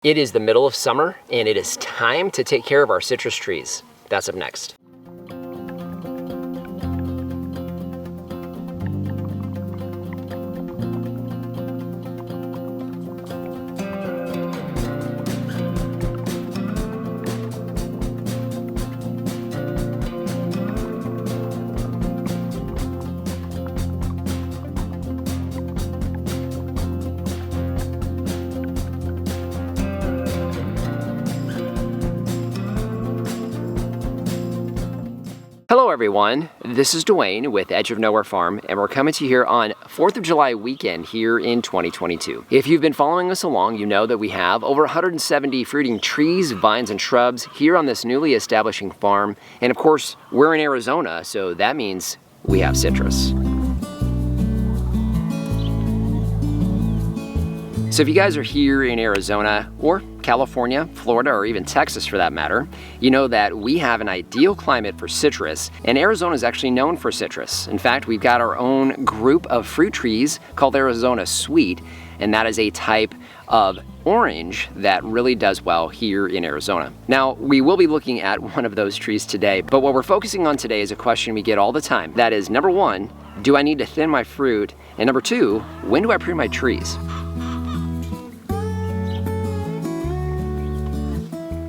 It is the middle of summer and it is time to take care of our citrus trees. That's up next. Hello everyone, this is Dwayne with Edge of Nowhere Farm, and we're coming to you here on 4th of July weekend here in 2022. If you've been following us along, you know that we have over 170 fruiting trees, vines, and shrubs here on this newly establishing farm. And of course, we're in Arizona, so that means we have citrus. So if you guys are here in Arizona, or California, Florida, or even Texas for that matter, you know that we have an ideal climate for citrus, and Arizona is actually known for citrus. In fact, we've got our own group of fruit trees called Arizona Sweet, and that is a type of orange that really does well here in Arizona. Now, we will be looking at one of those trees today, but what we're focusing on today is a question we get all the time. That is, number one, do I need to thin my fruit? And number two, when do I prune my trees?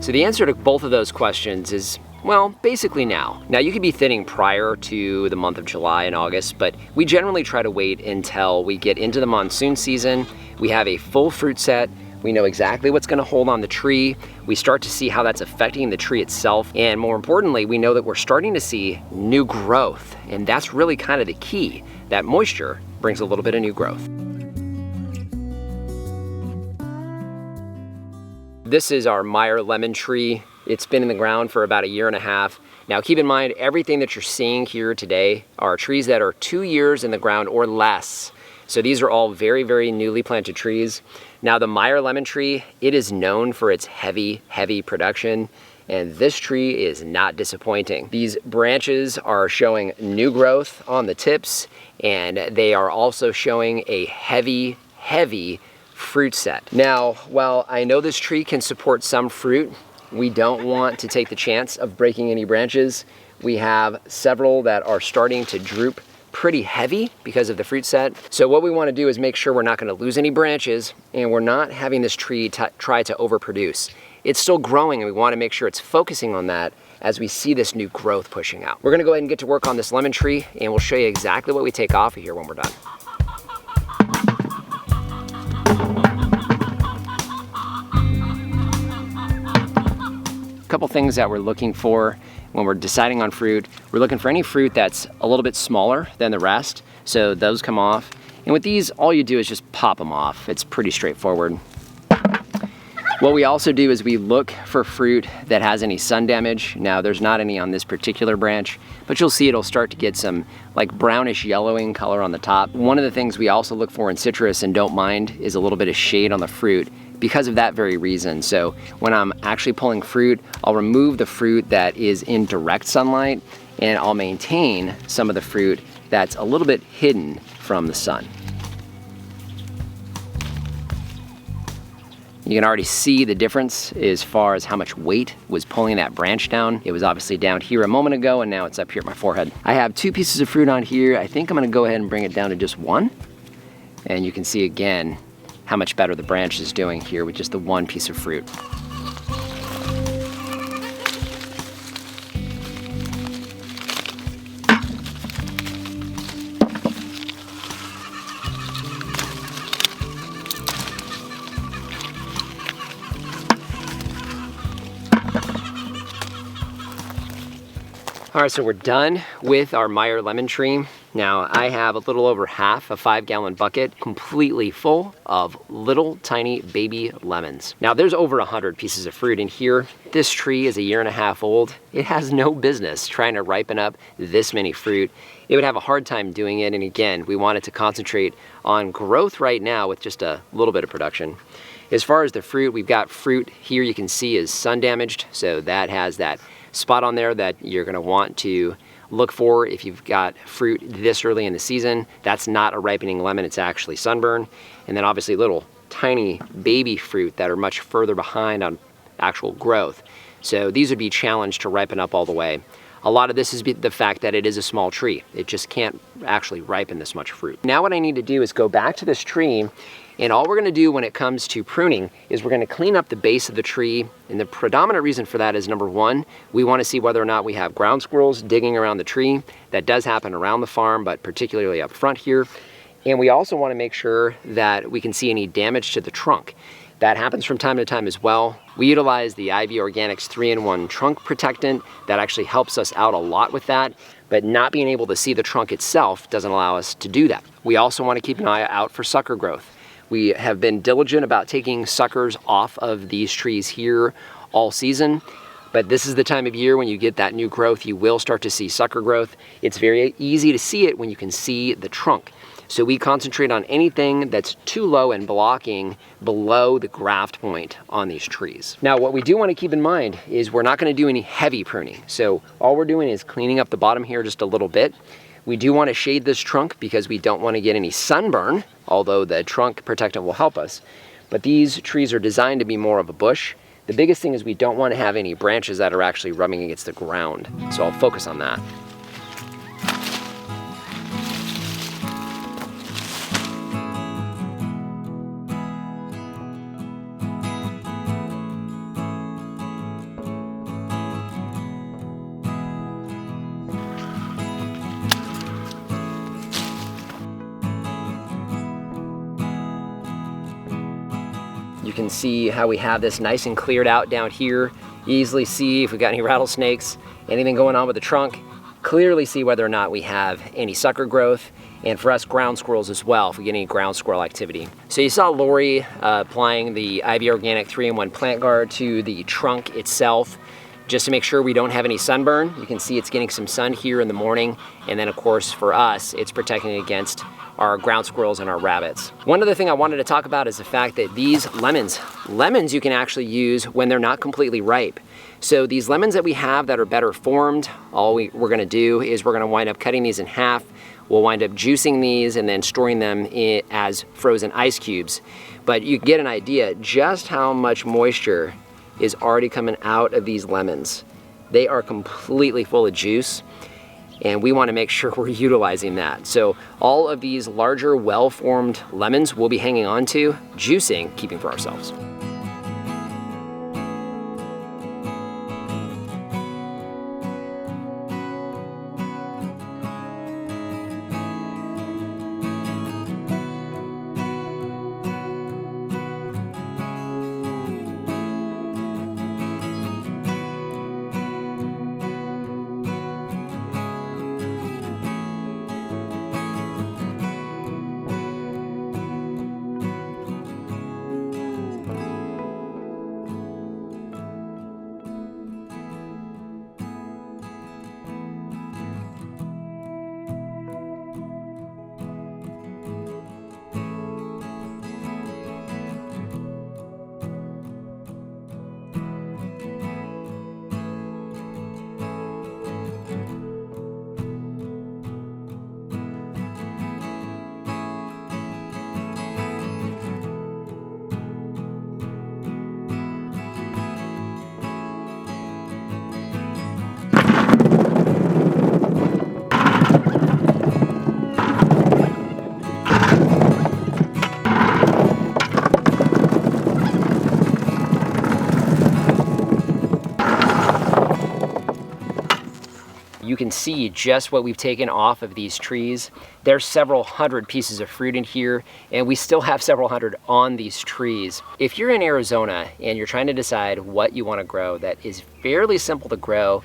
So the answer to both of those questions is, well, basically now. Now you could be thinning prior to the month of July and August, but we generally try to wait until we get into the monsoon season. We have a full fruit set. We know exactly what's gonna hold on the tree. We start to see how that's affecting the tree itself. And more importantly, we know that we're starting to see new growth. And that's really kind of the key. That moisture brings a little bit of new growth. This is our Meyer lemon tree. It's been in the ground for about 1.5 years. Now keep in mind, everything that you're seeing here today are trees that are 2 years in the ground or less. So these are all very, very newly planted trees. Now the Meyer lemon tree, it is known for its heavy production, and this tree is not disappointing. These branches are showing new growth on the tips, and they are also showing a heavy fruit set. Now, while I know this tree can support some fruit, we don't want to take the chance of breaking any branches. We have several that are starting to droop pretty heavy because of the fruit set. So what we want to do is make sure we're not going to lose any branches and we're not having this tree try to overproduce. It's still growing and we want to make sure it's focusing on that as we see this new growth pushing out. We're going to go ahead and get to work on this lemon tree, and we'll show you exactly what we take off of here when we're done. Couple things that we're looking for when we're deciding on fruit. We're looking for any fruit that's a little bit smaller than the rest, so those come off. And with these, all you do is just pop them off. It's pretty straightforward. What we also do is we look for fruit that has any sun damage. Now there's not any on this particular branch, but you'll see it'll start to get some like brownish yellowing color on the top. One of the things we also look for in citrus and don't mind is a little bit of shade on the fruit, because of that very reason. So when I'm actually pulling fruit, I'll remove the fruit that is in direct sunlight, and I'll maintain some of the fruit that's a little bit hidden from the sun. You can already see the difference as far as how much weight was pulling that branch down. It was obviously down here a moment ago, and now it's up here at my forehead. I have 2 pieces of fruit on here. I think I'm gonna go ahead and bring it down to just 1. And you can see again how much better the branch is doing here with just the 1 piece of fruit. All right, so we're done with our Meyer lemon tree. Now I have a little over half a 5-gallon bucket completely full of little tiny baby lemons. Now there's over 100 pieces of fruit in here. This tree is 1.5 years old. It has no business trying to ripen up this many fruit. It would have a hard time doing it, and again, we wanted to concentrate on growth right now with just a little bit of production. As far as the fruit, we've got fruit here you can see is sun damaged, so that has that spot on there that you're gonna want to look for if you've got fruit this early in the season. That's not a ripening lemon, it's actually sunburn. And then obviously little tiny baby fruit that are much further behind on actual growth. So these would be challenged to ripen up all the way. A lot of this is the fact that it is a small tree. It just can't actually ripen this much fruit. Now what I need to do is go back to this tree, and all we're gonna do when it comes to pruning is we're gonna clean up the base of the tree. And the predominant reason for that is, number one, we wanna see whether or not we have ground squirrels digging around the tree. That does happen around the farm, but particularly up front here. And we also wanna make sure that we can see any damage to the trunk. That happens from time to time as well. We utilize the IV Organics 3-in-1 trunk protectant. That actually helps us out a lot with that, but not being able to see the trunk itself doesn't allow us to do that. We also want to keep an eye out for sucker growth. We have been diligent about taking suckers off of these trees here all season, but this is the time of year when you get that new growth, you will start to see sucker growth. It's very easy to see it when you can see the trunk. So we concentrate on anything that's too low and blocking below the graft point on these trees. Now, what we do want to keep in mind is we're not going to do any heavy pruning. So all we're doing is cleaning up the bottom here just a little bit. We do want to shade this trunk because we don't want to get any sunburn, although the trunk protectant will help us. But these trees are designed to be more of a bush. The biggest thing is we don't want to have any branches that are actually rubbing against the ground. So I'll focus on that. You can see how we have this nice and cleared out down here. You easily see if we got any rattlesnakes, anything going on with the trunk. Clearly see whether or not we have any sucker growth, and for us, ground squirrels as well, if we get any ground squirrel activity. So you saw Lori applying the IV Organic 3-in-1 plant guard to the trunk itself, just to make sure we don't have any sunburn. You can see it's getting some sun here in the morning, and then of course for us, it's protecting against our ground squirrels and our rabbits. One other thing I wanted to talk about is the fact that these lemons you can actually use when they're not completely ripe. So these lemons that we have that are better formed, all we're gonna do is we're gonna wind up cutting these in half. We'll wind up juicing these and then storing them as frozen ice cubes. But you get an idea just how much moisture is already coming out of these lemons. They are completely full of juice, and we want to make sure we're utilizing that. So all of these larger, well-formed lemons we'll be hanging on to, juicing, keeping for ourselves. You can see just what we've taken off of these trees. There's several hundred pieces of fruit in here, and we still have several hundred on these trees. If you're in Arizona and you're trying to decide what you want to grow that is fairly simple to grow,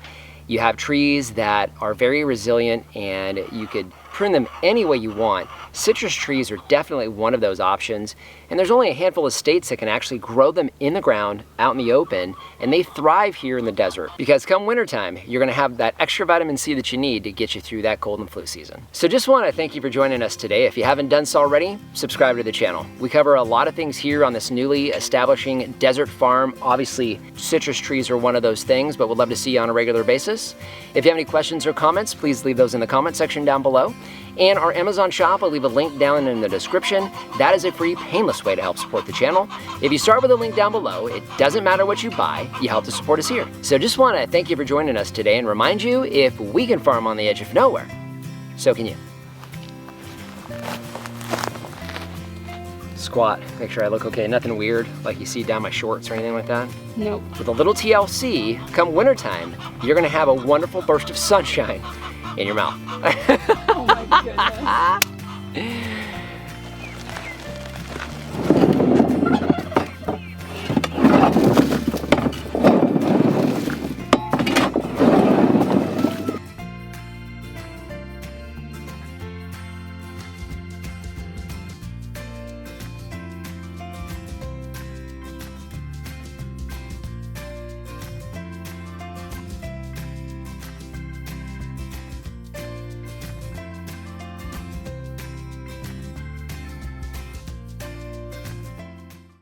you have trees that are very resilient and you could prune them any way you want. Citrus trees are definitely one of those options, and there's only a handful of states that can actually grow them in the ground, out in the open, and they thrive here in the desert. Because come wintertime, you're gonna have that extra vitamin C that you need to get you through that cold and flu season. So just wanna thank you for joining us today. If you haven't done so already, subscribe to the channel. We cover a lot of things here on this newly establishing desert farm. Obviously, citrus trees are one of those things, but we'd love to see you on a regular basis. If you have any questions or comments, please leave those in the comment section down below. And our Amazon shop, I'll leave a link down in the description. That is a free, painless way to help support the channel. If you start with a link down below, it doesn't matter what you buy, you help to support us here. So just want to thank you for joining us today and remind you, if we can farm on the edge of nowhere, so can you. Squat, make sure I look okay. Nothing weird, like you see down my shorts or anything like that? Nope. With a little TLC, come wintertime, you're gonna have a wonderful burst of sunshine in your mouth. Oh my goodness.